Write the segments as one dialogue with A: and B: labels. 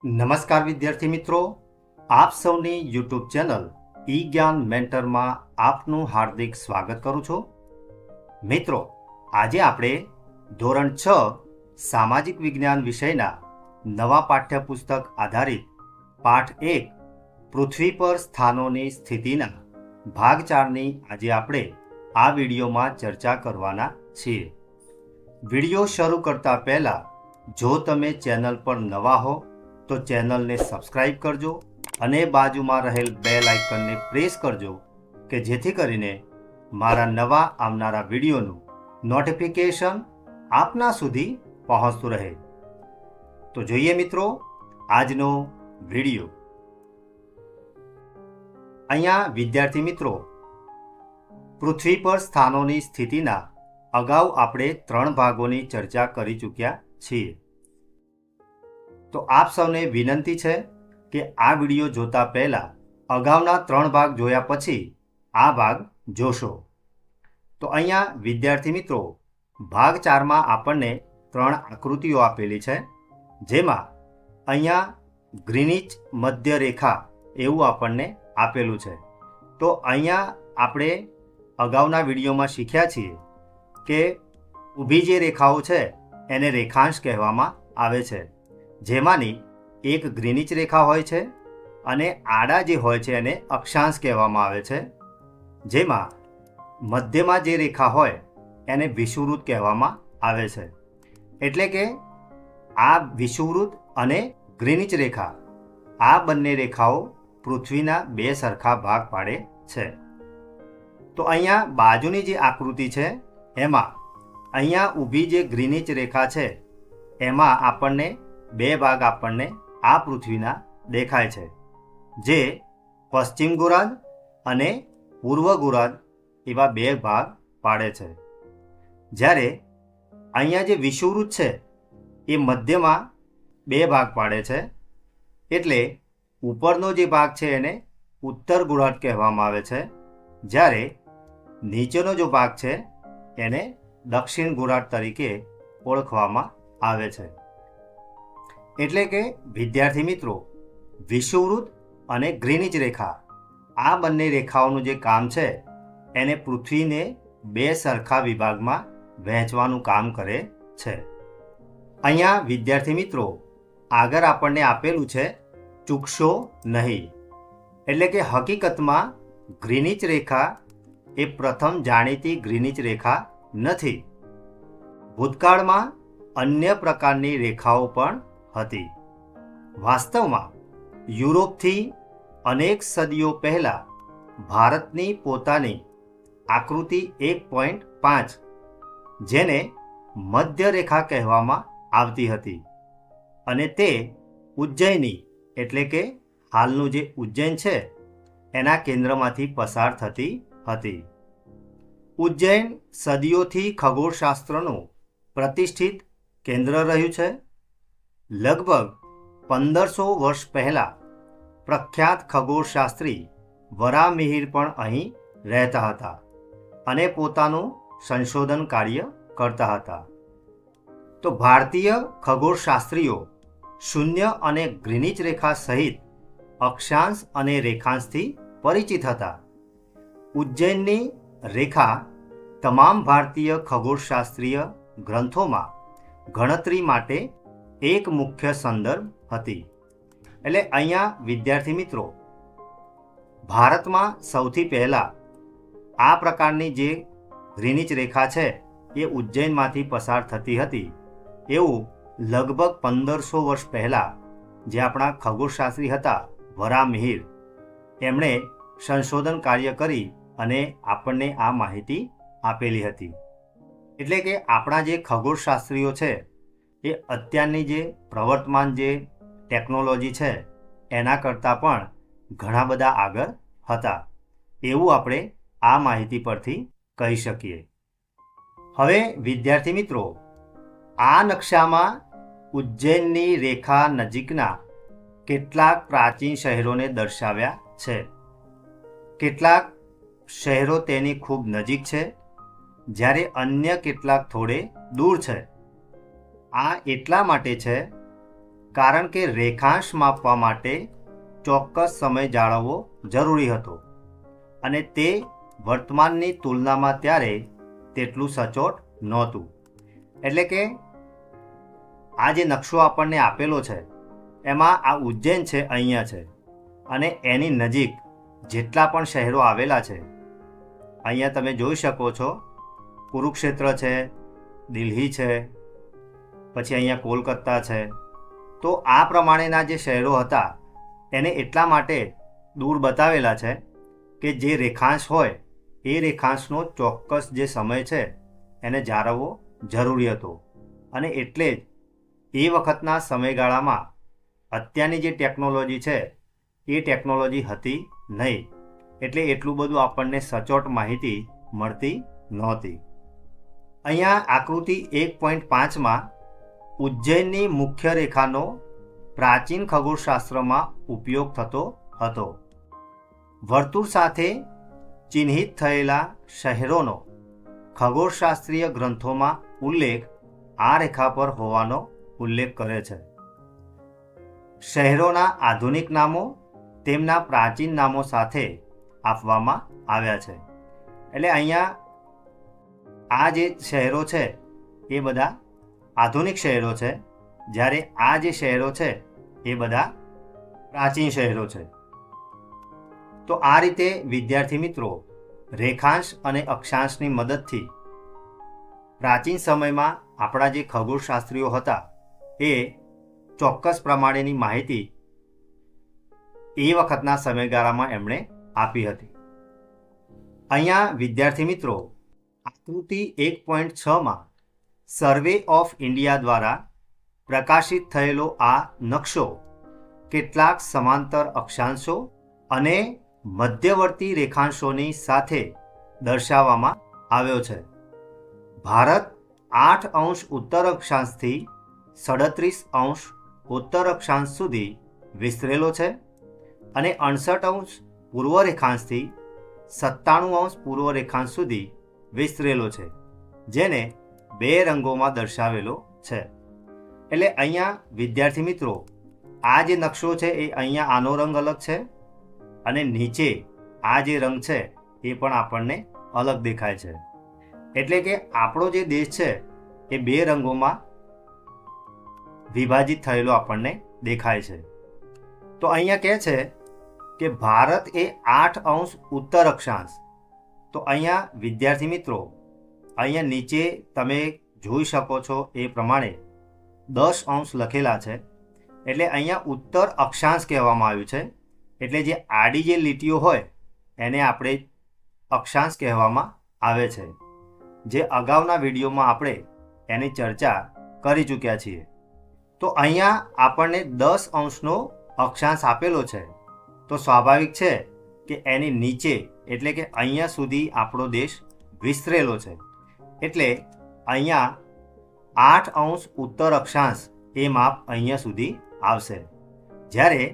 A: નમસ્કાર વિદ્યાર્થી મિત્રો, આપ સૌની યુટ્યુબ ચેનલ ઈ જ્ઞાન મેન્ટરમાં આપનું હાર્દિક સ્વાગત કરું છું. મિત્રો, આજે આપણે ધોરણ 6 સામાજિક વિજ્ઞાન વિષયના નવા પાઠ્યપુસ્તક આધારિત પાઠ 1 પૃથ્વી પર સ્થાનોની સ્થિતિના ભાગ 4ની આજે આપણે આ વિડીયોમાં ચર્ચા કરવાના છીએ. વિડીયો શરૂ કરતા પહેલા જો તમે ચેનલ પર નવા હો તો ચેનલને સબસ્ક્રાઇબ કરજો અને બાજુમાં રહેલ બેલ આઇકનને પ્રેસ કરજો કે જેથી કરીને મારા નવા આવનારા વિડીયોનું નોટિફિકેશન આપના સુધી પહોંચતું રહે. તો જોઈએ મિત્રો આજનો વિડીયો. અહીંયા વિદ્યાર્થી મિત્રો, પૃથ્વી પર સ્થાનોની સ્થિતિના અગાઉ આપણે 3 ભાગોની ચર્ચા કરી ચૂક્યા છીએ. તો આપ સૌને વિનંતી છે કે આ વિડીયો જોતા પહેલા અગાઉના 3 ભાગ જોયા પછી આ ભાગ જોશો. તો અહીંયા વિદ્યાર્થી મિત્રો, ભાગ 4માં આપણને 3 આકૃતિઓ આપેલી છે, જેમાં અહીંયા ગ્રીનિચ મધ્ય રેખા એવું આપણને આપેલું છે. તો અહીંયા આપણે અગાઉના વિડીયોમાં શીખ્યા છીએ કે ઊભી જે રેખાઓ છે એને રેખાંશ કહેવામાં આવે છે, જેમાંની એક ગ્રીનિચ રેખા હોય છે અને આડા જે હોય છે એને અક્ષાંશ કહેવામાં આવે છે, જેમાં મધ્યમાં જે રેખા હોય એને વિષુવવૃત્ત કહેવામાં આવે છે. એટલે કે આ વિષુવવૃત્ત અને ગ્રીનિચ રેખા, આ બંને રેખાઓ પૃથ્વીના 2 સરખા ભાગ પાડે છે. તો અહીંયા બાજુની જે આકૃતિ છે એમાં અહીંયા ઊભી જે ગ્રીનિચ રેખા છે એમાં આપણને 2 ભાગ આપણને આ પૃથ્વીના દેખાય છે, જે પશ્ચિમ ગોળાર્ધ અને પૂર્વ ગોળાર્ધ એવા 2 ભાગ પાડે છે. જ્યારે અહીંયા જે વિષુવવૃત્ત છે એ મધ્યમાં 2 ભાગ પાડે છે. એટલે ઉપરનો જે ભાગ છે એને ઉત્તર ગોળાર્ધ કહેવામાં આવે છે, જ્યારે નીચેનો જો ભાગ છે એને દક્ષિણ ગોળાર્ધ તરીકે ઓળખવામાં આવે છે. એટલે કે વિદ્યાર્થી મિત્રો, વિષુવવૃત્ત અને ગ્રીનિચ રેખા, આ બંને રેખાઓનું જે કામ છે એને પૃથ્વીને 2 સરખા વિભાગમાં વહેંચવાનું કામ કરે છે. અહીંયા વિદ્યાર્થી મિત્રો, આગળ આપણને આપેલું છે ચૂકશો નહીં. એટલે કે હકીકતમાં ગ્રીનિચ રેખા એ પ્રથમ જાણીતી ગ્રીનિચ રેખા નથી. ભૂતકાળમાં અન્ય પ્રકારની રેખાઓ પણ હતી. વાસ્તવમાં યુરોપથી અનેક સદીઓ પહેલા ભારતની પોતાની આકૃતિ 1.5, જેને મધ્ય રેખા કહેવામાં આવતી હતી, અને તે ઉજ્જૈની એટલે કે હાલનું જે ઉજ્જૈન છે એના કેન્દ્રમાંથી પસાર થતી હતી. ઉજ્જૈન સદીઓથી ખગોળશાસ્ત્રનું પ્રતિષ્ઠિત કેન્દ્ર રહ્યું છે. લગભગ 1500 વર્ષ પહેલાં પ્રખ્યાત ખગોળશાસ્ત્રી વરાહમિહિર પણ અહીં રહેતા હતા અને પોતાનું સંશોધન કાર્ય કરતા હતા. તો ભારતીય ખગોળશાસ્ત્રીઓ શૂન્ય અને ગ્રીનિચ રેખા સહિત અક્ષાંશ અને રેખાંશથી પરિચિત હતા. ઉજ્જૈનની રેખા તમામ ભારતીય ખગોળશાસ્ત્રીય ગ્રંથોમાં ગણતરી માટે એક મુખ્ય સંદર્ભ હતી. એટલે અહીંયા વિદ્યાર્થી મિત્રો, ભારતમાં સૌથી પહેલાં આ પ્રકારની જે ગ્રીનિચ રેખા છે એ ઉજ્જૈનમાંથી પસાર થતી હતી એવું લગભગ 1500 વર્ષ પહેલાં જે આપણા ખગોળશાસ્ત્રી હતા વરાહમિહિર, એમણે સંશોધન કાર્ય કરી અને આપણને આ માહિતી આપેલી હતી. એટલે કે આપણા જે ખગોળશાસ્ત્રીઓ છે એ અત્યારની જે પ્રવર્તમાન જે ટેકનોલોજી છે એના કરતાં પણ ઘણા બધા આગળ હતા એવું આપણે આ માહિતી પરથી કહી શકીએ. હવે વિદ્યાર્થી મિત્રો, આ નકશામાં ઉજ્જૈનની રેખા નજીકના કેટલાક પ્રાચીન શહેરોને દર્શાવ્યા છે. કેટલાક શહેરો તેની ખૂબ નજીક છે, જ્યારે અન્ય કેટલાક થોડે દૂર છે. આ એટલા માટે છે કારણ કે રેખાંશ માપવા માટે ચોક્કસ સમય જાળવવો જરૂરી હતો અને તે વર્તમાનની તુલનામાં ત્યારે તેટલું સચોટ નહોતું. એટલે કે આ જે નકશો આપણને આપેલો છે એમાં આ ઉજ્જૈન છે અહીંયા છે અને એની નજીક જેટલા પણ શહેરો આવેલા છે અહીંયા તમે જોઈ શકો છો, કુરુક્ષેત્ર છે, દિલ્હી છે, પછી અહીંયા કોલકાતા છે. તો આ પ્રમાણેના જે શહેરો હતા એને એટલા માટે દૂર બતાવેલા છે કે જે રેખાંશ હોય એ રેખાંશનો ચોક્કસ જે સમય છે એને જાળવવો જરૂરી હતો. અને એટલે જ એ વખતના સમયગાળામાં અત્યારની જે ટેકનોલોજી છે એ ટેકનોલોજી હતી નહીં, એટલે એટલું બધું આપણને સચોટ માહિતી મળતી નહોતી. અહીંયા આકૃતિ 1.5માં ઉજ્જૈનની મુખ્ય રેખાનો પ્રાચીન ખગોળશાસ્ત્રમાં ઉપયોગ થતો હતો. વર્તુળ સાથે ચિહ્નિત થયેલા શહેરોનો ખગોળશાસ્ત્રીય ગ્રંથોમાં ઉલ્લેખ આ રેખા પર હોવાનો ઉલ્લેખ કરે છે. શહેરોના આધુનિક નામો તેમના પ્રાચીન નામો સાથે આપવામાં આવ્યા છે. એટલે અહીંયા આ જે શહેરો છે એ બધા આધુનિક શહેરો છે, જ્યારે આ જે શહેરો છે એ બધા પ્રાચીન શહેરો છે. તો આ રીતે વિદ્યાર્થી મિત્રો રેખાંશ અને અક્ષાંશની મદદથી પ્રાચીન સમયમાં આપણા જે ખગોળશાસ્ત્રીઓ હતા એ ચોક્કસ પ્રમાણેની માહિતી એ વખતના સમયગાળામાં એમણે આપી હતી. અહીંયા વિદ્યાર્થી મિત્રો આકૃતિ 1.6માં સર્વે ઓફ ઇન્ડિયા દ્વારા પ્રકાશિત થયેલો આ નકશો કેટલાક સમાંતર અક્ષાંશો અને મધ્યવર્તી રેખાંશોની સાથે દર્શાવવામાં આવ્યો છે. ભારત 8° ઉત્તર અક્ષાંશથી 37° ઉત્તર અક્ષાંશ સુધી વિસ્તરેલો છે અને 68° પૂર્વ રેખાંશથી 97° પૂર્વ રેખાંશ સુધી વિસ્તરેલો છે, જેને 2 રંગોમાં દર્શાવેલો છે. એટલે અહીંયા વિદ્યાર્થી મિત્રો આ જે નકશો છે એ અહીંયા આનો રંગ અલગ છે અને નીચે આ જે રંગ છે એ પણ આપણને અલગ દેખાય છે. એટલે કે આપણો જે દેશ છે એ 2 રંગોમાં વિભાજિત થયેલો આપણને દેખાય છે. તો અહીંયા કહે છે કે ભારત એ 8° ઉત્તર અક્ષાંશ. તો અહીંયા વિદ્યાર્થી મિત્રો અહીંયા નીચે તમે જોઈ શકો છો એ પ્રમાણે 10° લખેલા છે. એટલે અહીંયા ઉત્તર અક્ષાંશ કહેવામાં આવ્યું છે. એટલે જે આડી જે લીટીઓ હોય એને આપણે અક્ષાંશ કહેવામાં આવે છે, જે અગાઉના વિડીયોમાં આપણે એની ચર્ચા કરી ચૂક્યા છીએ. તો અહીંયા આપણને 10°નો અક્ષાંશ આપેલો છે. તો સ્વાભાવિક છે કે એની નીચે એટલે કે અહીંયા સુધી આપણો દેશ વિસ્તરેલો છે. એટલે અહીંયા 8° ઉત્તર અક્ષાંશ એ માપ અહીંયા સુધી આવશે, જ્યારે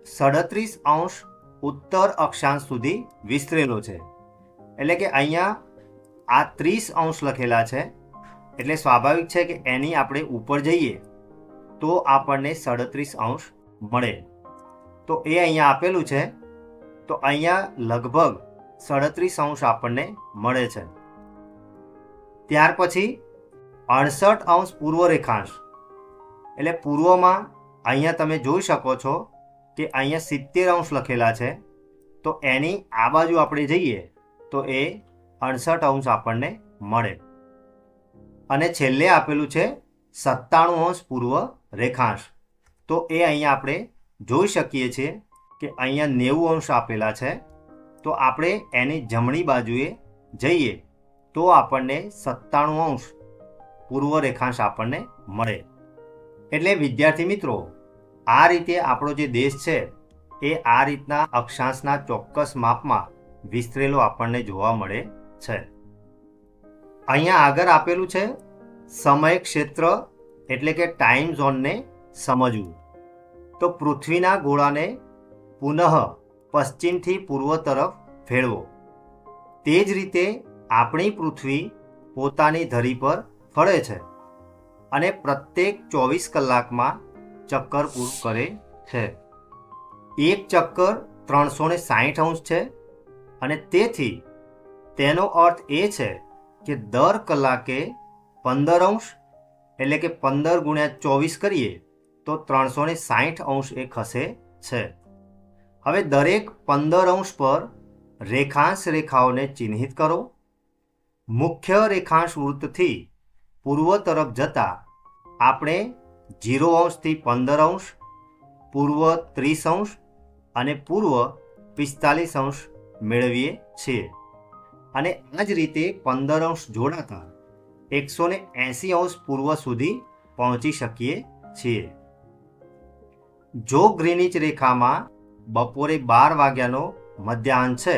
A: 37° ઉત્તર અક્ષાંશ સુધી વિસ્તરેલો છે. એટલે કે અહીંયા આ 30° લખેલા છે, એટલે સ્વાભાવિક છે કે એની આપણે ઉપર જઈએ તો આપણને 37° મળે. તો એ અહીંયા આપેલું છે. તો અહીંયા લગભગ 37° આપણને મળે છે. ત્યાર પછી 68° પૂર્વ રેખાંશ. એટલે પૂર્વમાં અહીંયા તમે જોઈ શકો છો કે અહીંયા 70° લખેલા છે. તો એની આ બાજુ આપણે જઈએ તો એ 68° આપણને મળે. અને છેલ્લે આપેલું છે 97° પૂર્વ રેખાંશ. તો એ અહીંયા આપણે જોઈ શકીએ છીએ કે અહીંયા 90° આપેલા છે. તો આપણે એની જમણી બાજુએ જઈએ તો આપણને 97° પૂર્વ રેખાંશ આપણને મળે. એટલે વિદ્યાર્થી મિત્રો આ રીતે આપણો જે દેશ છે એ આ રીતના અક્ષાંશના ચોક્કસ માપમાં વિસ્તરેલો આપણને જોવા મળે છે. અહીંયા આગળ આપેલું છે સમય ક્ષેત્ર એટલે કે ટાઈમ ઝોનને સમજવું. તો પૃથ્વીના ગોળાને પુનઃ પશ્ચિમથી પૂર્વ તરફ ફેરવો. તે જ રીતે આપણી પૃથ્વી પોતાની ધરી પર ફરે છે અને પ્રત્યેક 24 કલાકમાં ચક્કર પૂરું કરે છે. એક ચક્કર 360 છે અને તેથી તેનો અર્થ એ છે કે દર કલાકે 15 એટલે કે 15 ગુણ્યા 24 કરીએ તો 360 એ ખસે છે. હવે દરેક 15 પર રેખાંશ રેખાઓને ચિહ્નિત કરો. મુખ્ય રેખાંશ વૃત્તથી પૂર્વ તરફ જતા આપણે 0 થી 15 પૂર્વ 30 અને પૂર્વ 45 મેળવીએ છીએ અને આ જ રીતે 15 જોડાતા 180 પૂર્વ સુધી પહોંચી શકીએ છીએ. જો ગ્રીનિચ રેખામાં બપોરે 12 વાગ્યાનો મધ્યાહન છે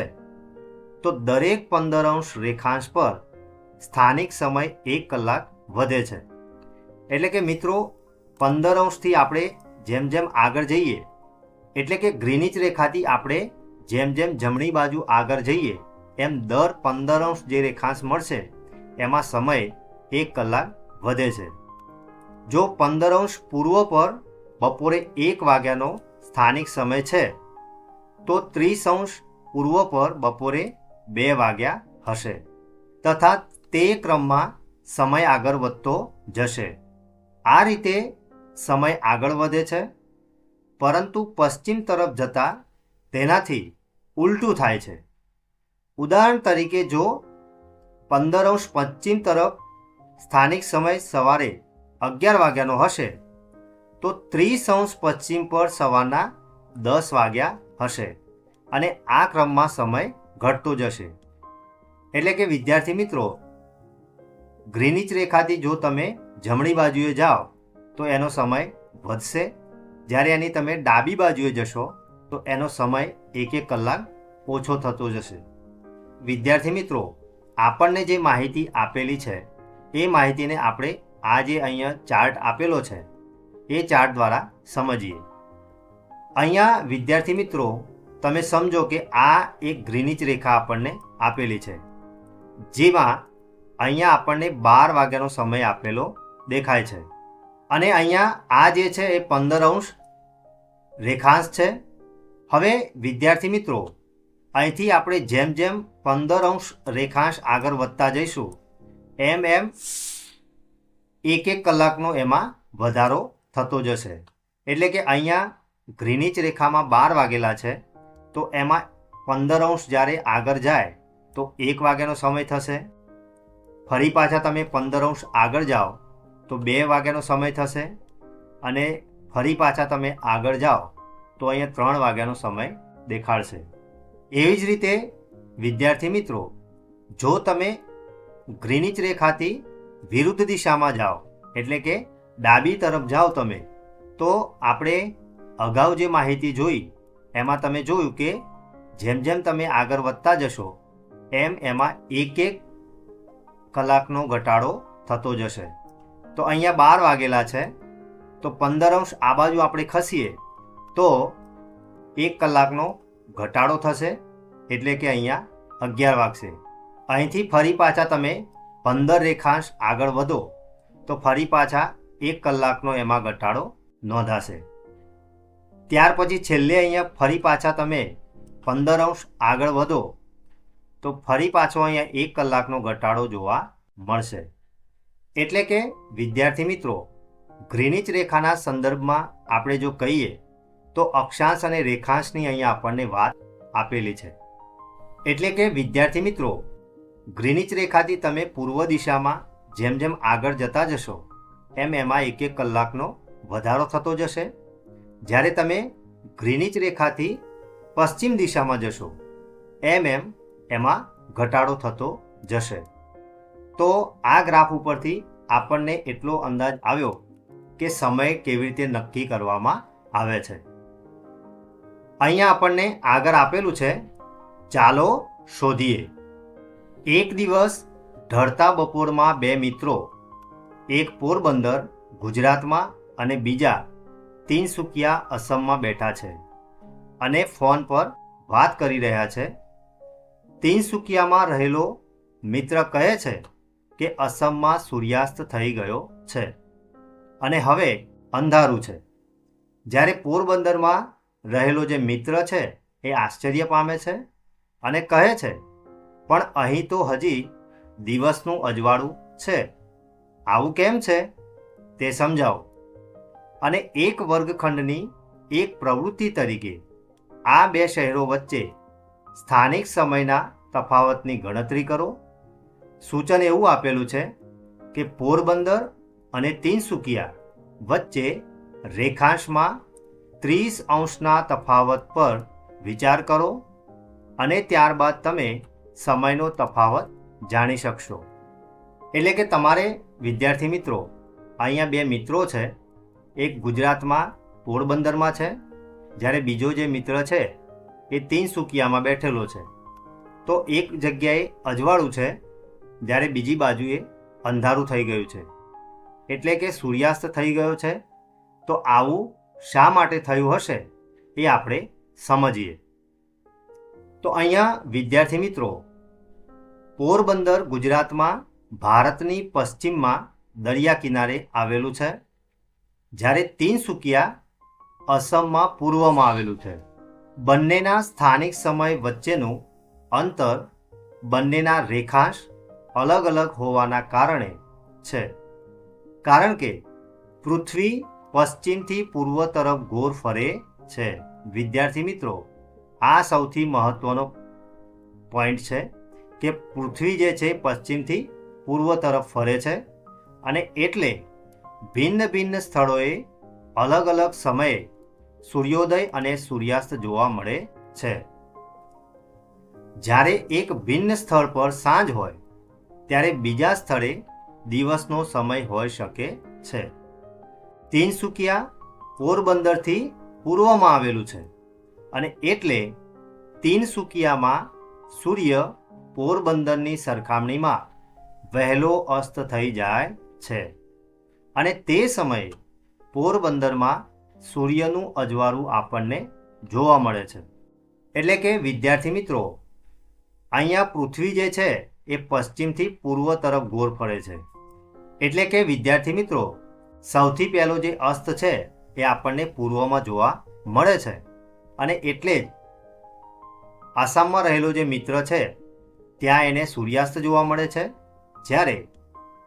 A: તો દરેક 15 રેખાંશ પર સ્થાનિક સમય 1 કલાક વધે છે. એટલે કે મિત્રો 15 થી આપણે જેમ જેમ આગળ જઈએ એટલે કે ગ્રીનિચ રેખાથી આપણે જેમ જેમ જમણી બાજુ આગળ જઈએ એમ દર 15 જે રેખાંશ મળશે એમાં સમય 1 કલાક વધે છે. જો 15 પૂર્વ પર બપોરે 1 વાગ્યાનો સ્થાનિક સમય છે તો 30 પૂર્વ પર બપોરે 2 વાગ્યા હશે તથા તે ક્રમમાં સમય આગળ વધતો જશે. આ રીતે સમય આગળ વધે છે પરંતુ પશ્ચિમ તરફ જતા તેનાથી ઉલટું થાય છે. ઉદાહરણ તરીકે જો 15 પશ્ચિમ તરફ સ્થાનિક સમય સવારે 11 વાગ્યાનો હશે તો 30 પશ્ચિમ પર સવારના 10 વાગ્યા હશે અને આ ક્રમમાં સમય ઘટતો જશે. એટલે કે વિદ્યાર્થી મિત્રો ગ્રીનિચ રેખાથી જો તમે જમણી બાજુએ જાઓ તો એનો સમય વધશે, જ્યારે એની તમે ડાબી બાજુએ જશો તો એનો સમય 1 કલાક ઓછો થતો જશે. વિદ્યાર્થી મિત્રો આપણને જે માહિતી આપેલી છે એ માહિતીને આપણે આ જે અહીંયા ચાર્ટ આપેલો છે એ ચાર્ટ દ્વારા સમજીએ. અહીંયા વિદ્યાર્થી મિત્રો તમે સમજો કે આ એક ગ્રીનિચ રેખા આપણને આપેલી છે જેમાં અહીંયા આપણને 12 વાગ્યાનો સમય આપેલો દેખાય છે અને અહીંયા આ જે છે એ 15 રેખાંશ છે. હવે વિદ્યાર્થી મિત્રો અહીંથી આપણે જેમ જેમ 15 રેખાંશ આગળ વધતા જઈશું એમ એમ 1 કલાકનો એમાં વધારો થતો જશે. એટલે કે અહીંયા ગ્રીનિચ રેખામાં 12 વાગેલા છે તો એમાં 15 જ્યારે આગળ જાય તો 1 વાગ્યાનો સમય થશે. ફરી પાછા તમે 15 આગળ જાઓ તો 2 વાગ્યાનો સમય થશે અને ફરી પાછા તમે આગળ જાઓ તો અહીંયા 3 વાગ્યાનો સમય દેખાડશે. એવી જ રીતે વિદ્યાર્થી મિત્રો જો તમે ગ્રીનિચ રેખાથી વિરુદ્ધ દિશામાં જાઓ એટલે કે ડાબી તરફ જાઓ તમે તો આપણે અગાઉ જે માહિતી જોઈ એમાં તમે જોયું કે જેમ જેમ તમે આગળ વધતા જશો એમ એમાં 1 કલાકનો ઘટાડો થતો જશે. તો અહીંયા 12 વાગેલા છે તો 15 આ બાજુ આપણે ખસીએ તો 1 કલાકનો ઘટાડો થશે એટલે કે અહીંયા 11 વાગશે. અહીંથી ફરી પાછા તમે 15 રેખાંશ આગળ વધો તો ફરી પાછા 1 કલાકનો એમાં ઘટાડો નોંધાશે. ત્યાર પછી છેલ્લે અહીંયા ફરી પાછા તમે 15 આગળ વધો તો ફરી પાછો અહીંયા 1 કલાકનો ઘટાડો જોવા મળશે. એટલે કે વિદ્યાર્થી મિત્રો ગ્રીનિચ રેખાના સંદર્ભમાં આપણે જો કહીએ તો અક્ષાંશ અને રેખાંશની અહીંયા આપણને વાત આપેલી છે. એટલે કે વિદ્યાર્થી મિત્રો ગ્રીનિચ રેખાથી તમે પૂર્વ દિશામાં જેમ જેમ આગળ જતા જશો એમ એમાં 1 કલાકનો વધારો થતો જશે, જ્યારે તમે ગ્રીનિચ રેખાથી પશ્ચિમ દિશામાં જશો એમ એમ એમાં ઘટાડો થતો જશે. તો આ ગ્રાફ ઉપરથી આપણને એટલો અંદાજ આવ્યો કે સમય કેવી રીતે નક્કી કરવામાં આવે છે. અહીંયા આપણને આગળ આપેલું છે, ચાલો શોધીએ. એક દિવસ ઢળતા બપોરમાં 2 મિત્રો, એક પોરબંદર ગુજરાતમાં અને બીજા તિનસુકિયા અસમમાં બેઠા છે અને ફોન પર વાત કરી રહ્યા છે. તિનસુકિયામાં રહેલો મિત્ર કહે છે કે અસમમાં સૂર્યાસ્ત થઈ ગયો છે અને હવે અંધારું છે. જ્યારે પોરબંદરમાં રહેલો જે મિત્ર છે એ આશ્ચર્ય પામે છે અને કહે છે, પણ અહીં તો હજી દિવસનું અજવાળું છે, આવું કેમ છે તે સમજાવો. અને એક વર્ગખંડની એક પ્રવૃત્તિ તરીકે આ બે શહેરો વચ્ચે સ્થાનિક સમયના તફાવતની ગણતરી કરો. સૂચન એવું આપેલું છે કે પોરબંદર અને તિનસુકિયા વચ્ચે રેખાંશમાં 30° તફાવત પર વિચાર કરો અને ત્યારબાદ તમે સમયનો તફાવત જાણી શકશો. એટલે કે તમારે વિદ્યાર્થી મિત્રો, અહીંયા બે મિત્રો છે, એક ગુજરાતમાં પોરબંદરમાં છે, જ્યારે બીજો જે મિત્ર છે એ તિનસુકિયામાં બેઠેલો છે. તો એક જગ્યાએ અજવાળું છે, જ્યારે બીજી બાજુએ અંધારું થઈ ગયું છે, એટલે કે સૂર્યાસ્ત થઈ ગયો છે. તો આવું શા માટે થયું હશે એ આપણે સમજીએ. તો અહીંયા વિદ્યાર્થી મિત્રો, પોરબંદર ગુજરાતમાં ભારતની પશ્ચિમમાં દરિયા કિનારે આવેલું છે, જ્યારે તિનસુકિયા અસમમાં પૂર્વમાં આવેલું છે. બંનેના સ્થાનિક સમય વચ્ચેનું અંતર બંનેના રેખાંશ અલગ અલગ હોવાના કારણે છે. કારણ કે પૃથ્વી પશ્ચિમથી પૂર્વ તરફ ગોળ ફરે છે. વિદ્યાર્થી મિત્રો, આ સૌથી મહત્વનો પોઈન્ટ છે કે પૃથ્વી જે છે પશ્ચિમથી પૂર્વ તરફ ફરે છે, અને એટલે ભિન્ન ભિન્ન સ્થળોએ અલગ અલગ સમયે સૂર્યોદય અને સૂર્યાસ્ત જોવા મળે છે. જ્યારે એક ભિન્ન સ્થળ પર સાંજ હોય ત્યારે બીજા સ્થળે દિવસનો સમય હોઈ શકે છે. તિનસુકિયા પોરબંદરથી પૂર્વમાં આવેલું છે, અને એટલે તિનસુકિયામાં સૂર્ય પોરબંદરની સરખામણીમાં વહેલો અસ્ત થઈ જાય છે, અને તે સમયે પોરબંદરમાં સૂર્યનું અજવાળું આપણને જોવા મળે છે. એટલે કે વિદ્યાર્થી મિત્રો, અહીંયા પૃથ્વી જે છે એ પશ્ચિમથી પૂર્વ તરફ ગોળ ફરે છે. એટલે કે વિદ્યાર્થી મિત્રો, સૌથી પહેલો જે અસ્ત છે એ આપણને પૂર્વમાં જોવા મળે છે, અને એટલે જ આસામમાં રહેલો જે મિત્ર છે ત્યાં એને સૂર્યાસ્ત જોવા મળે છે, જ્યારે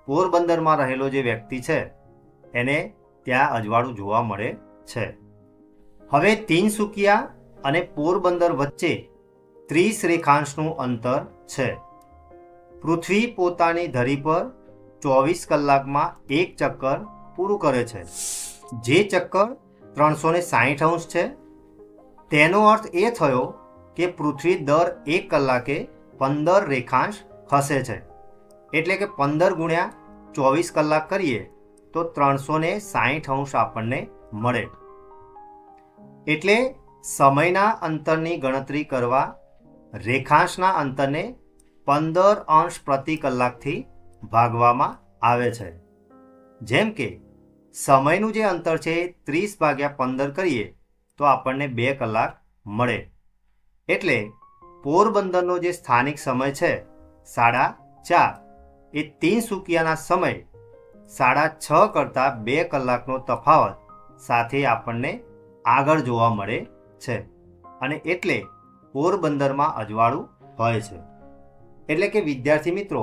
A: પોરબંદરમાં રહેલો જે વ્યક્તિ છે એને ત્યાં અજવાળું જોવા મળે છે. હવે તિનસુકિયા અને પોરબંદર વચ્ચે 30 રેખાંશનું અંતર છે. પૃથ્વી પોતાની ધરી પર 24 કલાકમાં એક ચક્કર પૂરું કરે છે, જે ચક્કર 360° છે. તેનો અર્થ એ થયો કે પૃથ્વી દર 1 કલાકે 15 રેખાંશ ખસે છે. એટલે કે 15 ગુણ્યા 24 કલાક કરીએ તો 360° આપણને મળે. એટલે સમયના અંતરની ગણતરી કરવા રેખાંશના અંતરને 15° પ્રતિ કલાકથી ભાગવામાં આવે છે. જેમ કે સમયનું જે અંતર છે 30/15 કરીએ તો આપણને 2 કલાક મળે. એટલે પોરબંદરનો જે સ્થાનિક સમય છે 4:30 એ તિનસુકિયાના સમય 6:30 કરતાં 2 કલાકનો તફાવત સાથે આપણને આગળ જોવા મળે છે, અને એટલે પોરબંદરમાં અજવાળું હોય છે. એટલે કે વિદ્યાર્થી મિત્રો,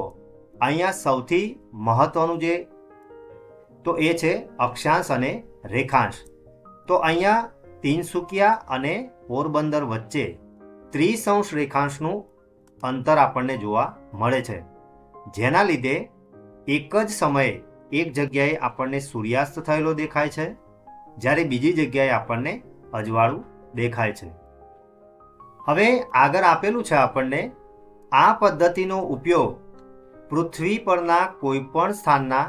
A: અહીંયા સૌથી મહત્વનું જે તો એ છે અક્ષાંશ અને રેખાંશ. તો અહીંયા તિનસુકિયા અને પોરબંદર વચ્ચે 30° રેખાંશનું અંતર આપણને જોવા મળે છે, જેના લીધે એક જ સમયે એક જગ્યાએ આપણને સૂર્યાસ્ત થયેલો દેખાય છે, જ્યારે બીજી જગ્યાએ આપણને અજવાળું દેખાય છે. હવે આગળ આપેલું છે આપણને આ પદ્ધતિનો ઉપયોગ પૃથ્વી પરના કોઈપણ સ્થાનના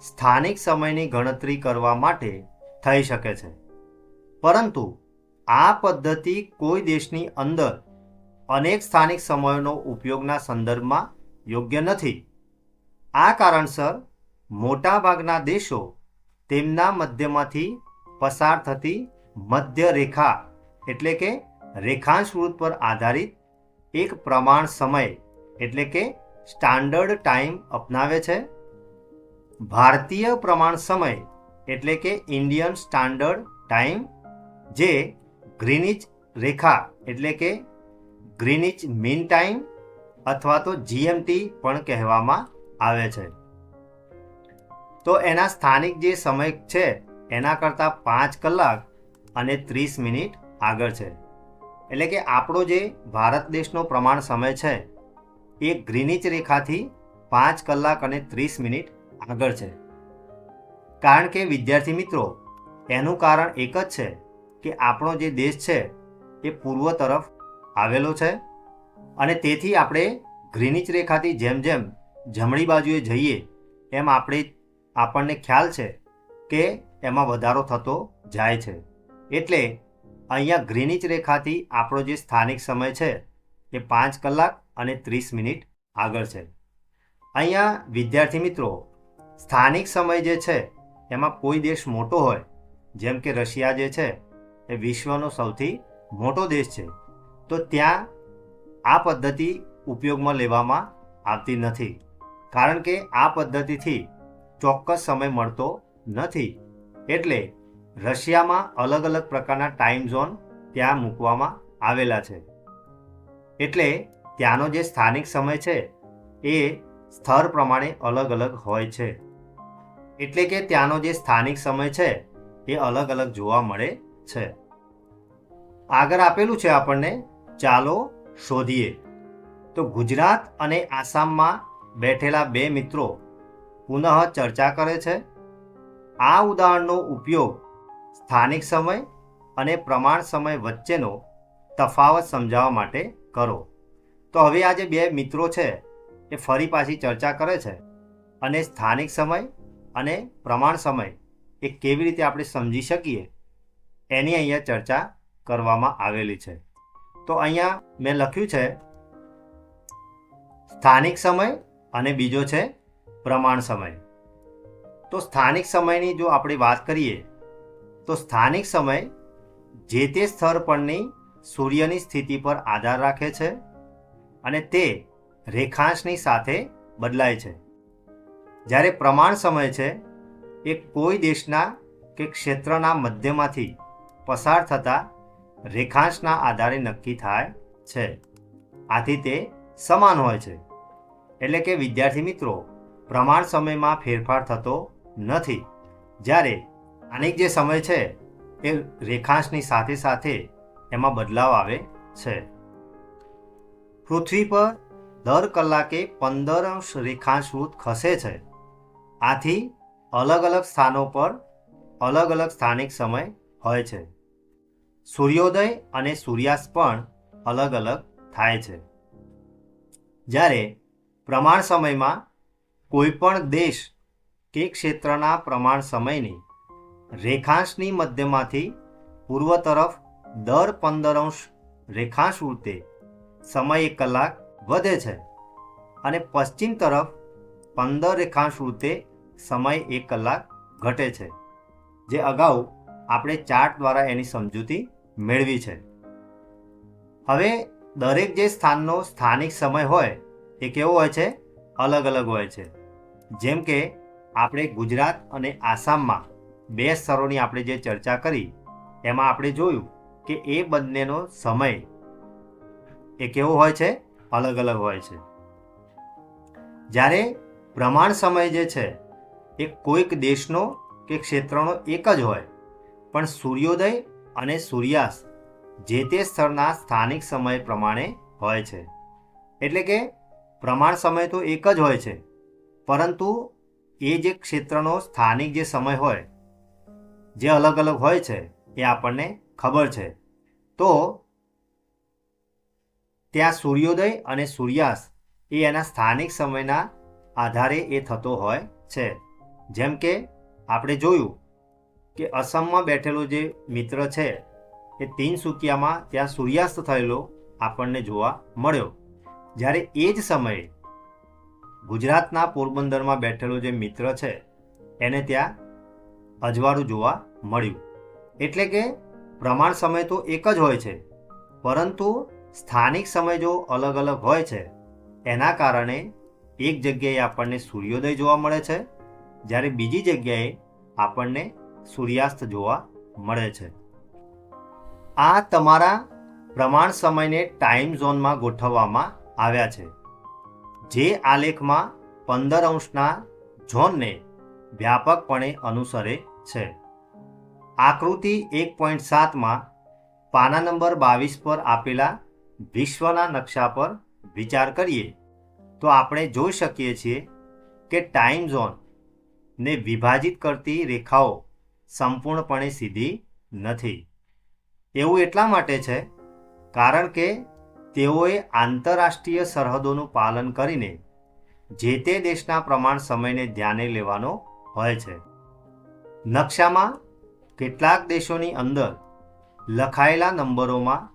A: સ્થાનિક સમયની ગણતરી કરવા માટે થઈ શકે છે. પરંતુ આ પદ્ધતિ કોઈ દેશની અંદર અનેક સ્થાનિક સમયોનો ઉપયોગના સંદર્ભમાં યોગ્ય નથી. આ કારણસર મોટાભાગના દેશો તેમના મધ્યમાંથી પસાર થતી મધ્ય રેખા એટલે કે રેખાંશ વૃત્ત પર આધારિત એક પ્રમાણ સમય એટલે કે સ્ટાન્ડર્ડ ટાઈમ અપનાવે છે. ભારતીય પ્રમાણ સમય એટલે કે ઇન્ડિયન સ્ટાન્ડર્ડ ટાઈમ જે ગ્રીનિચ રેખા એટલે કે ગ્રીનિચ મીન ટાઈમ અથવા તો જીએમટી પણ કહેવામાં આવે છે. તો એના સ્થાનિક જે સમય છે એના કરતાં 5 કલાક અને 30 મિનિટ આગળ છે. એટલે કે આપણો જે ભારત દેશનો પ્રમાણ સમય છે એ ગ્રીનિચ રેખાથી 5 કલાક અને 30 મિનિટ આગળ છે. કારણ કે વિદ્યાર્થી મિત્રો, એનું કારણ એક જ છે કે આપણો જે દેશ છે એ પૂર્વ તરફ આવેલો છે અને તેથી આપણે ગ્રીનિચ રેખાથી જેમ જેમ જમણી બાજુએ જઈએ એમ આપણને ખ્યાલ છે કે એમાં વધારો થતો જાય છે. એટલે અહીંયા ગ્રીનિચ રેખાથી આપણો જે સ્થાનિક સમય છે એ 5 કલાક અને 30 મિનિટ આગળ છે. અહીંયા વિદ્યાર્થી મિત્રો, સ્થાનિક સમય જે છે એમાં કોઈ દેશ મોટો હોય, જેમ કે રશિયા જે છે એ વિશ્વનો સૌથી મોટો દેશ છે, તો ત્યાં આ પદ્ધતિ ઉપયોગમાં લેવામાં આવતી નથી. કારણ કે આ પદ્ધતિથી ચોક્કસ સમય મળતો નથી. એટલે રશિયામાં અલગ અલગ પ્રકારના ટાઈમ ઝોન ત્યાં મૂકવામાં આવેલા છે. એટલે ત્યાંનો જે સ્થાનિક સમય છે એ સ્તર પ્રમાણે અલગ અલગ હોય છે. એટલે કે ત્યાંનો જે સ્થાનિક સમય છે એ અલગ અલગ જોવા મળે છે. આગળ આપેલું છે આપણને, ચાલો શોધીએ. તો ગુજરાત અને આસામમાં બેઠેલા બે મિત્રો પુનઃ ચર્ચા કરે છે. આ ઉદાહરણનો ઉપયોગ સ્થાનિક સમય અને પ્રમાણ સમય વચ્ચેનો તફાવત સમજાવવા માટે કરો. તો હવે આ જે બે મિત્રો છે એ ફરી પાછી ચર્ચા કરે છે અને સ્થાનિક સમય અને પ્રમાણ સમય એ કેવી રીતે આપણે સમજી શકીએ એની અહીંયા ચર્ચા કરવામાં આવેલી છે. તો અહીંયા મેં લખ્યું છે સ્થાનિક સમય અને બીજો છે પ્રમાણ સમય. તો સ્થાનિક સમયની જો આપણે વાત કરીએ તો સ્થાનિક સમય જે તે સ્થળ પરની સૂર્યની સ્થિતિ પર આધાર રાખે છે અને તે રેખાંશની સાથે બદલાય છે. જ્યારે પ્રમાણ સમય છે એ કોઈ દેશના કે ક્ષેત્રના મધ્યમાંથી પસાર થતા રેખાંશના આધારે નક્કી થાય છે. આથી તે સમાન હોય છે. એટલે કે વિદ્યાર્થી મિત્રો, પ્રમાણ સમયમાં ફેરફાર થતો નથી, જ્યારે સ્થાનિક જે સમય છે એ રેખાંશની સાથે સાથે એમાં બદલાવ આવે છે. પૃથ્વી પર દર કલાકે 15 રેખાંશ વૃત્ત ખસે છે. આથી અલગ અલગ સ્થાનો પર અલગ અલગ સ્થાનિક સમય હોય છે. સૂર્યોદય અને સૂર્યાસ્ત પણ અલગ અલગ થાય છે. જ્યારે પ્રમાણ સમયમાં કોઈ પણ દેશ કે ક્ષેત્રના પ્રમાણ સમયની રેખાંશની મધ્યમાંથી પૂર્વ તરફ દર 15 રેખાંશ વૃત્તે સમય 1 કલાક વધે છે અને પશ્ચિમ તરફ 15 રેખાંશ વૃત્તે સમય 1 કલાક ઘટે છે. જે અગાઉ આપણે ચાર્ટ દ્વારા એની સમજૂતી મેળવી છે. હવે દરેક જે સ્થાનનો સ્થાનિક સમય હોય એ કેવો હોય છે? અલગ અલગ હોય છે. જેમ કે આપણે ગુજરાત અને આસામમાં બે સ્તરોની આપણે જે ચર્ચા કરી એમાં આપણે જોયું કે એ બંનેનો સમય એ કેવો હોય છે? અલગ અલગ હોય છે. જ્યારે પ્રમાણ સમય જે છે એ કોઈક દેશનો કે ક્ષેત્રનો એક જ હોય, પણ સૂર્યોદય અને સૂર્યાસ્ત જે તે સ્થળના સ્થાનિક સમય પ્રમાણે હોય છે. એટલે કે પ્રમાણ સમય તો એક જ હોય છે, પરંતુ એ જે ક્ષેત્રનો સ્થાનિક જે સમય હોય જે અલગ અલગ હોય છે એ આપણને ખબર છે. તો ત્યાં સૂર્યોદય અને સૂર્યાસ્ત એ એના સ્થાનિક સમયના આધારે એ થતો હોય છે. જેમ કે આપણે જોયું કે અસમમાં બેઠેલો જે મિત્ર છે એ તિનસુકિયામાં ત્યાં સૂર્યાસ્ત થયેલો આપણને જોવા મળ્યો. જ્યારે એ જ સમયે ગુજરાતના પોરબંદરમાં બેઠેલો જે મિત્ર છે એને ત્યાં અજવાળું જોવા મળ્યું. એટલે કે પ્રમાણ સમય તો એક જ હોય છે, પરંતુ સ્થાનિક સમય જો અલગ અલગ હોય છે એના કારણે એક જગ્યાએ આપણને સૂર્યોદય જોવા મળે છે, જ્યારે બીજી જગ્યાએ આપણને સૂર્યાસ્ત જોવા મળે છે. આ તમારા પ્રમાણ સમયને ટાઈમ ઝોનમાં ગોઠવવામાં આવ્યા છે, જે આલેખમાં 15° ઝોનને વ્યાપકપણે અનુસરે છે. આકૃતિ 1.7માં પાના નંબર 22 પર આપેલા વિશ્વના નકશા પર વિચાર કરીએ તો આપણે જોઈ શકીએ છીએ કે ટાઈમ ઝોનને વિભાજિત કરતી રેખાઓ સંપૂર્ણપણે સીધી નથી. એવું એટલા માટે છે કારણ કે તેઓએ આંતરરાષ્ટ્રીય સરહદોનું પાલન કરીને જે તે દેશના પ્રમાણ સમયને ધ્યાને લેવાનો હોય છે. નકશામાં કેટલાક દેશોની અંદર લખાયેલા નંબરોમાં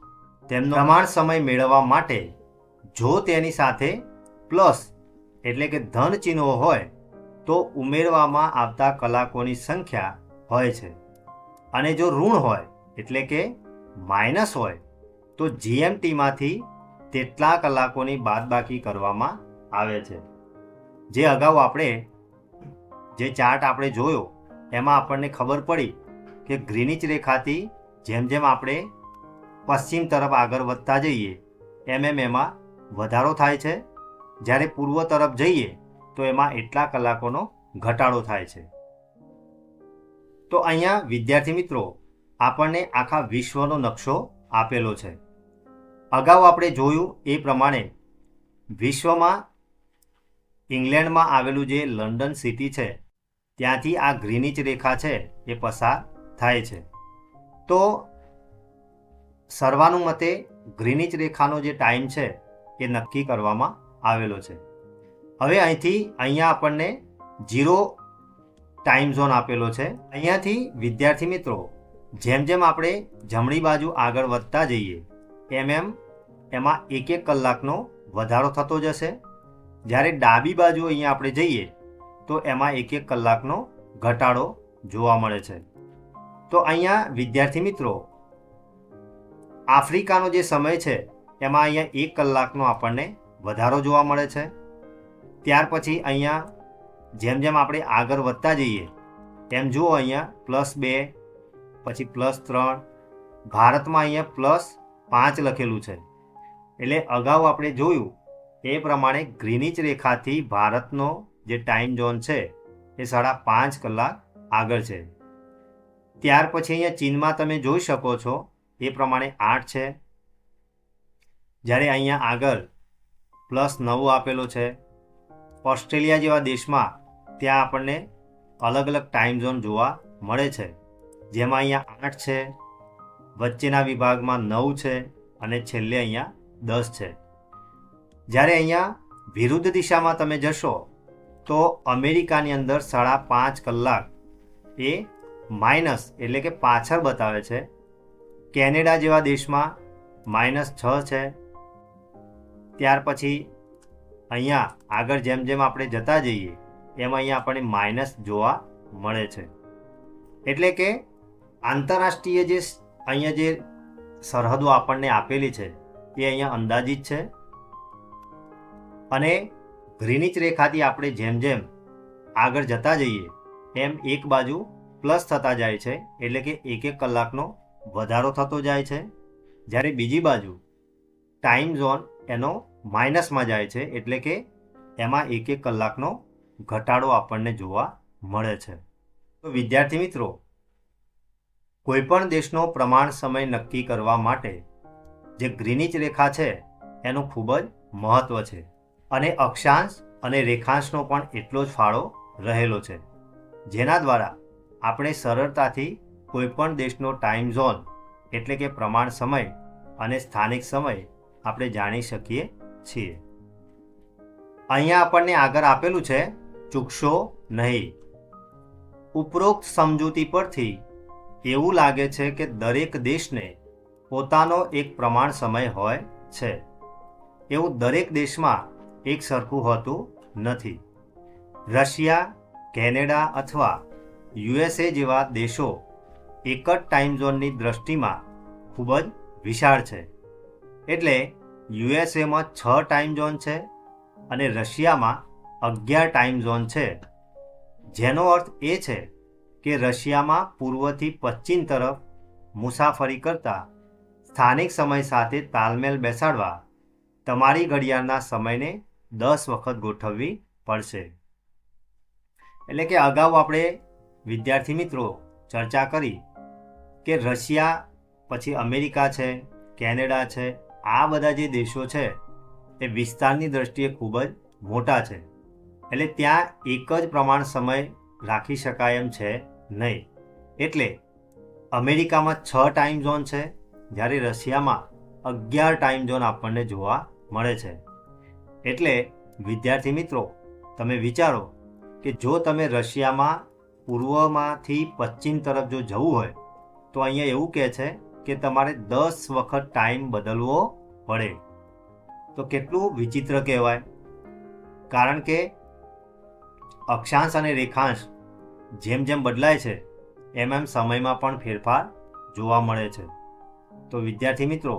A: તેમનો પ્રમાણ સમય મેળવવા માટે જો તેની સાથે પ્લસ એટલે કે ધન ચિહ્નો હોય તો ઉમેરવામાં આવતા કલાકોની સંખ્યા હોય છે, અને જો ઋણ હોય એટલે કે માઇનસ હોય તો જીએમટીમાંથી તેટલા કલાકોની બાદબાકી કરવામાં આવે છે. જે અગાઉ આપણે જે ચાર્ટ આપણે જોયો એમાં આપણને ખબર પડી કે ગ્રીનિચ રેખાથી જેમ જેમ આપણે પશ્ચિમ તરફ આગળ વધતા જઈએ એમાં વધારો થાય છે, જ્યારે પૂર્વ તરફ જઈએ તો એમાં એટલા કલાકોનો ઘટાડો થાય છે. તો અહીંયા વિદ્યાર્થી મિત્રો આપણને આખા વિશ્વનો નકશો આપેલો છે. અગાઉ આપણે જોયું એ પ્રમાણે વિશ્વમાં ઇંગ્લેન્ડમાં આવેલું જે લંડન સિટી છે ત્યાંથી આ ગ્રીનિચ રેખા છે એ પસાર થાય છે. તો સર્વાનુમતે ગ્રીનિચ રેખાનો જે ટાઈમ છે એ નક્કી કરવામાં આવેલો છે. હવે અહીંથી અહીંયા આપણને 0 ટાઈમ ઝોન આપેલો છે. અહીંયાથી વિદ્યાર્થી મિત્રો જેમ જેમ આપણે જમણી બાજુ આગળ વધતા જઈએ એમ એમાં 1 કલાકનો વધારો થતો જશે, જ્યારે ડાબી બાજુ અહીંયા આપણે જઈએ તો એમાં 1 કલાકનો ઘટાડો જોવા મળે છે. તો અહીંયા વિદ્યાર્થી મિત્રો આફ્રિકાનો જે સમય છે એમાં અહીંયા 1 કલાકનો આપણને વધારો જોવા મળે છે. ત્યાર પછી અહીંયા જેમ જેમ આપણે આગળ વધતા જઈએ તેમ જુઓ અહીંયા +2 પછી +3, ભારતમાં અહીંયા +5 લખેલું છે. એટલે અગાઉ આપણે જોયું એ પ્રમાણે ગ્રીનિચ રેખાથી ભારતનો જે ટાઈમ ઝોન છે એ 5.5 કલાક આગળ છે. ત્યાર પછી અહીંયા ચીનમાં તમે જોઈ શકો છો એ પ્રમાણે 8 છે, જ્યારે અહીંયા આગળ +9 આપેલો છે. ઓસ્ટ્રેલિયા જેવા દેશમાં ત્યાં આપણને અલગ અલગ ટાઈમ ઝોન જોવા મળે છે, જેમાં અહીંયા 8 છે, વચ્ચેના વિભાગમાં 9 છે અને છેલ્લે અહીંયા 10 છે. જ્યારે અહીંયા વિરુદ્ધ દિશામાં તમે જશો તો અમેરિકાની અંદર 5.5 કલાક એ માઇનસ એટલે કે પાછળ બતાવે છે. કેનેડા જેવા દેશમાં -6 છે. ત્યાર પછી અહીંયા આગળ જેમ જેમ આપણે જતા જઈએ એમ અહીંયા આપણને માઇનસ જોવા મળે છે. એટલે કે આંતરરાષ્ટ્રીય જે અહીંયા જે સરહદો આપણને આપેલી છે એ અહીંયા અંદાજિત છે, અને ગ્રીનિચ રેખાથી આપણે જેમ જેમ આગળ જતા જઈએ એમ એક બાજુ પ્લસ થતા જાય છે, એટલે કે 1 કલાકનો વધારો થતો જાય છે, જ્યારે બીજી બાજુ ટાઈમ ઝોન એનો માઇનસમાં જાય છે, એટલે કે એમાં 1 કલાકનો ઘટાડો આપણને જોવા મળે છે. તો વિદ્યાર્થી મિત્રો કોઈપણ દેશનો પ્રમાણ સમય નક્કી કરવા માટે જે ગ્રીનિચ રેખા છે એનું ખૂબ જ મહત્ત્વ છે, અને અક્ષાંશ અને રેખાંશનો પણ એટલો જ ફાળો રહેલો છે, જેના દ્વારા આપણે સરળતાથી કોઈપણ દેશનો ટાઈમ ઝોન એટલે કે પ્રમાણ સમય અને સ્થાનિક સમય આપણે જાણી શકીએ છીએ. અહીંયા આપણને આગળ આપેલું છે ચૂકશો નહીં. ઉપરોક્ત સમજૂતી પરથી એવું લાગે છે કે દરેક દેશને પોતાનો એક પ્રમાણ સમય હોય છે. એવું દરેક દેશમાં એક સરખું હોતું નથી. રશિયા, કેનેડા અથવા યુએસએ જેવા દેશો એક જ ટાઈમ ઝોનની દ્રષ્ટિમાં ખૂબ જ વિશાળ છે. એટલે યુએસએમાં 6 ટાઈમ ઝોન છે અને રશિયામાં 11 ટાઈમ ઝોન છે, જેનો અર્થ એ છે કે રશિયામાં પૂર્વથી પશ્ચિમ તરફ મુસાફરી કરતાં સ્થાનિક સમય સાથે તાલમેલ બેસાડવા તમારી ઘડિયાળના સમયને 10 વખત ગોઠવવી પડશે. એટલે કે અગાઉ આપણે વિદ્યાર્થી મિત્રો ચર્ચા કરી કે રશિયા, પછી અમેરિકા છે, કેનેડા છે, આ બધા જે દેશો છે એ વિસ્તારની દ્રષ્ટિએ ખૂબ જ મોટા છે. એટલે ત્યાં એક જ પ્રમાણ સમય રાખી શકાય એમ છે નહીં. એટલે અમેરિકામાં 6 ટાઈમ ઝોન છે, જ્યારે રશિયામાં 11 ટાઈમ ઝોન આપણને જોવા મળે છે. એટલે વિદ્યાર્થી મિત્રો તમે વિચારો કે જો તમે રશિયામાં પૂર્વમાંથી પશ્ચિમ તરફ જો જવું હોય તો અહીંયા એવું કહે છે કે તમારે 10 વખત ટાઈમ બદલવો પડે. તો કેટલું વિચિત્ર કહેવાય. કારણ કે અક્ષાંશ અને રેખાંશ જેમ જેમ બદલાય છે એમ સમયમાં પણ ફેરફાર જોવા મળે છે. તો વિદ્યાર્થી મિત્રો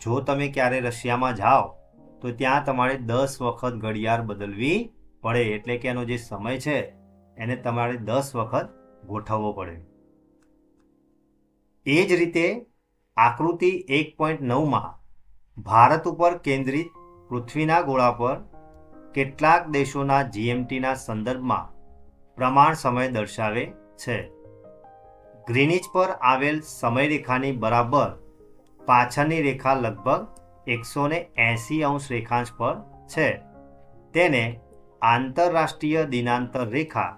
A: જો તમે ક્યારે રશિયામાં જાઓ તો ત્યાં તમારે 10 વખત ઘડિયાળ બદલવી પડે. એટલે કે એનો જે સમય છે એને તમારે 10 વખત ગોઠવવો પડે. એ જ રીતે આકૃતિ 1.9માં ભારત ઉપર કેન્દ્રિત પૃથ્વીના ગોળા પર કેટલાક દેશોના જીએમટીના સંદર્ભમાં પ્રમાણ સમય દર્શાવે છે. ગ્રીનિચ પર આવેલ સમયરેખાની બરાબર પાછળની રેખા લગભગ 180° રેખાંશ પર છે. તેને આંતરરાષ્ટ્રીય દિનાંતર રેખા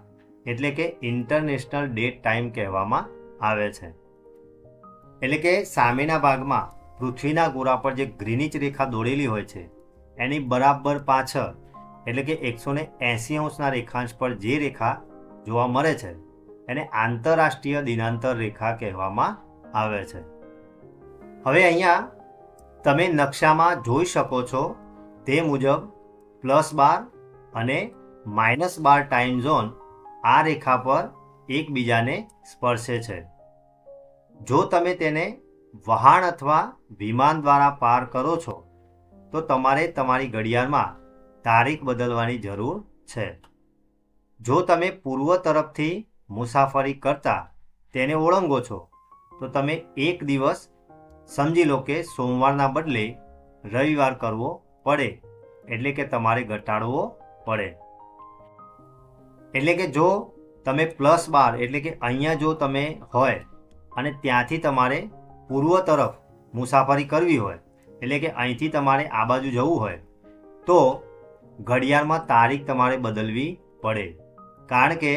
A: એટલે કે ઇન્ટરનેશનલ ડેટ ટાઈમ કહેવામાં આવે છે. એટલે કે સામેના ભાગમાં પૃથ્વીના ગોળા પર જે ગ્રીનિચ રેખા દોરેલી હોય છે એની બરાબર પાછળ એટલે કે 180° રેખાંશ પર જે રેખા જોવા મળે છે એને આંતરરાષ્ટ્રીય દિનાંતર રેખા કહેવામાં આવે છે. હવે અહીંયા તમે નકશામાં જોઈ શકો છો તે મુજબ +12 અને -12 ટાઈમ ઝોન આ રેખા પર એકબીજાને સ્પર્શે છે. જો તમે તેને વહાણ અથવા વિમાન દ્વારા પાર કરો છો તો તમારે તમારી ઘડિયાળમાં તારીખ બદલવાની જરૂર છે. જો તમે પૂર્વ તરફથી મુસાફરી કરતા તેને ઓળંગો છો તો તમે એક દિવસ સમજી લો કે સોમવારના બદલે રવિવાર કરવો પડે. એટલે કે તમારે ઘટાડવો પડે. એટલે કે જો તમે +12 એટલે કે અહીંયા જો તમે હોય અને ત્યાંથી તમારે પૂર્વ તરફ મુસાફરી કરવી હોય એટલે કે અહીંથી તમારે આ બાજુ જવું હોય તો ઘડિયાળમાં તારીખ તમારે બદલવી પડે. કારણ કે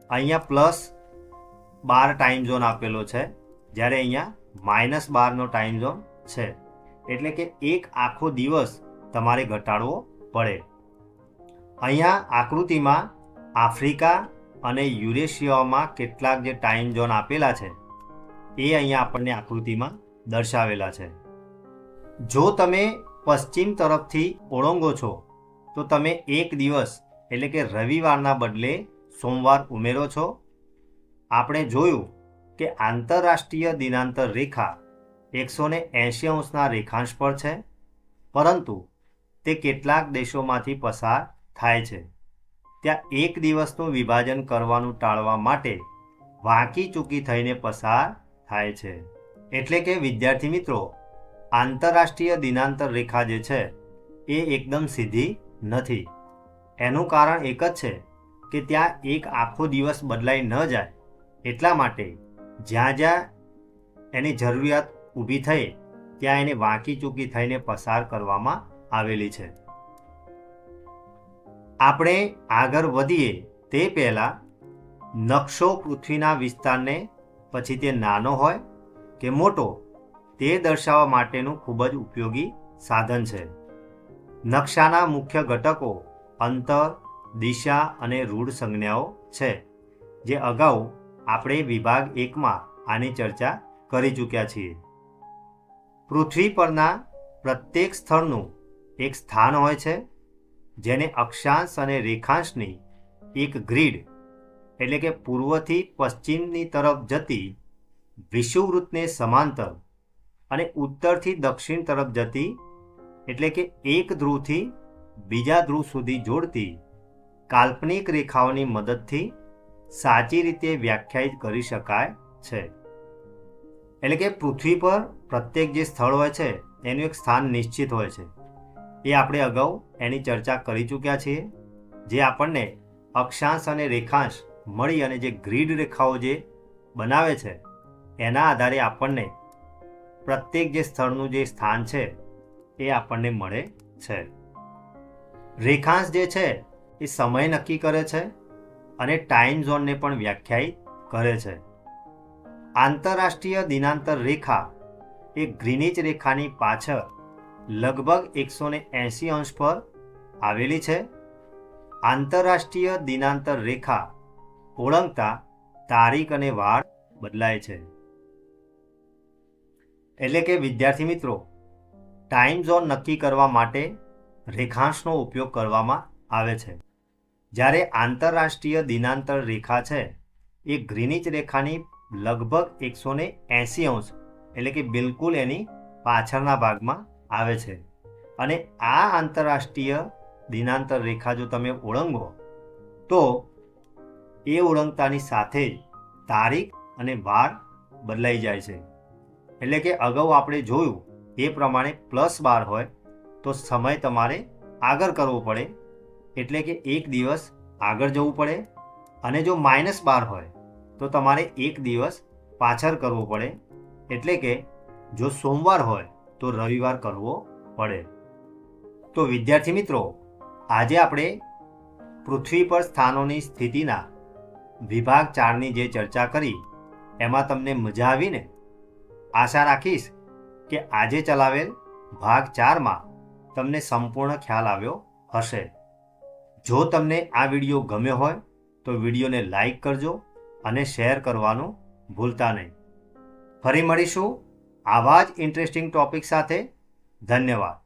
A: અહીંયા +12 ટાઈમ ઝોન આપેલો છે, જ્યારે અહીંયા -12નો ટાઈમ ઝોન છે. એટલે કે એક આખો દિવસ તમારે ઘટાડવો પડે. અહીંયા આકૃતિમાં આફ્રિકા અને યુરેશિયામાં કેટલાક જે ટાઈમ ઝોન આપેલા છે એ અહીંયા આપણને આકૃતિમાં દર્શાવેલા છે. જો તમે પશ્ચિમ તરફથી ઓળંગો છો તો તમે એક દિવસ એટલે કે રવિવારના બદલે સોમવાર ઉમેરો છો. આપણે જોયું કે આંતરરાષ્ટ્રીય દિનાંતર રેખા 180° રેખાંશ પર છે, પરંતુ તે કેટલાક દેશોમાંથી પસાર થાય છે. ત્યાં એક દિવસનું વિભાજન કરવાનું ટાળવા માટે વાંકી ચૂકી થઈને પસાર થાય છે. એટલે કે વિદ્યાર્થી મિત્રો આંતરરાષ્ટ્રીય દિનાંતર રેખા જે છે એ એકદમ સીધી નથી. એનું કારણ એક જ છે કે ત્યાં એક આખો દિવસ બદલાઈ ન જાય એટલા માટે જ્યાં જ્યાં એની જરૂરિયાત ઊભી થઈ ત્યાં એને વાંકી ચૂકી થઈને પસાર કરવામાં આવેલી છે. આપણે આગળ વધીએ તે પહેલાં નકશો પૃથ્વીના વિસ્તારને પછી તે નાનો હોય કે મોટો તે દર્શાવવા માટેનું ખૂબ જ ઉપયોગી સાધન છે. નકશાના મુખ્ય ઘટકો અંતર, દિશા અને રૂઢ સંજ્ઞાઓ છે, જે અગાઉ આપણે વિભાગ 1માં આની ચર્ચા કરી ચૂક્યા છીએ. પૃથ્વી પરના પ્રત્યેક સ્થળનું એક સ્થાન હોય છે, જેને અક્ષાંશ અને રેખાંશની એક ગ્રીડ એટલે કે પૂર્વથી પશ્ચિમની તરફ જતી વિષુવવૃત્તને સમાંતર અને ઉત્તરથી દક્ષિણ તરફ જતી એટલે કે એક ધ્રુવથી બીજા ધ્રુવ સુધી જોડતી કાલ્પનિક રેખાઓની મદદથી સાચી રીતે વ્યાખ્યાયિત કરી શકાય છે. એટલે કે પૃથ્વી પર પ્રત્યેક જે સ્થળ હોય છે એનું એક સ્થાન નિશ્ચિત હોય છે. એ આપણે અગાઉ એની ચર્ચા કરી ચૂક્યા છીએ. જે આપણને અક્ષાંશ અને રેખાંશ મળી અને જે ગ્રીડ રેખાઓ જે બનાવે છે એના આધારે આપણને પ્રત્યેક જે સ્થળનું જે સ્થાન છે એ આપણને મળે છે. રેખાંશ જે છે એ સમય નક્કી કરે છે અને ટાઈમ ઝોનને પણ વ્યાખ્યાયિત કરે છે. આંતરરાષ્ટ્રીય દિનાંતર રેખા એ ગ્રીનિચ રેખાની પાછળ લગભગ 180 અંશ પર આવેલી છે. આંતરરાષ્ટ્રીય દિનાંતર રેખા ઓળંગતા તારીખ અને વાર બદલાય છે. એટલે કે વિદ્યાર્થી મિત્રો, ટાઈમ ઝોન નક્કી કરવા માટે રેખાંશનો ઉપયોગ કરવામાં આવે છે. જ્યારે આંતરરાષ્ટ્રીય દિનાંતર રેખા છે એ ગ્રીનિચ રેખાની લગભગ 180 અંશ એટલે કે બિલકુલ એની પાછળના ભાગમાં આવે છે. અને આ આંતરરાષ્ટ્રીય દિનાંતર રેખા જો તમે ઓળંગો તો એ ઓળંગતાની સાથે જ તારીખ અને વાર બદલાઈ જાય છે. એટલે કે અગાઉ આપણે જોયું એ પ્રમાણે +12 હોય તો સમય તમારે આગળ કરવો પડે, એટલે કે એક દિવસ આગળ જવું પડે. અને જો -12 હોય તો તમારે એક દિવસ પાછળ કરવો પડે, એટલે કે જો સોમવાર હોય તો રવિવાર કરવો પડે. તો વિદ્યાર્થી મિત્રો, આજે આપણે પૃથ્વી પર સ્થાનોની સ્થિતિના વિભાગ 4ની જે ચર્ચા કરી એમાં તમને મજા આવીને? આશા રાખીશ કે આજે ચલાવેલ ભાગ 4માં તમને સંપૂર્ણ ખ્યાલ આવ્યો હશે. જો તમને આ વિડીયો ગમ્યો હોય તો વિડીયોને લાઈક કરજો અને શેર કરવાનું ભૂલતા નહીં. ફરી મળીશું આવા જ ઇન્ટરેસ્ટિંગ ટોપિક સાથે. ધન્યવાદ.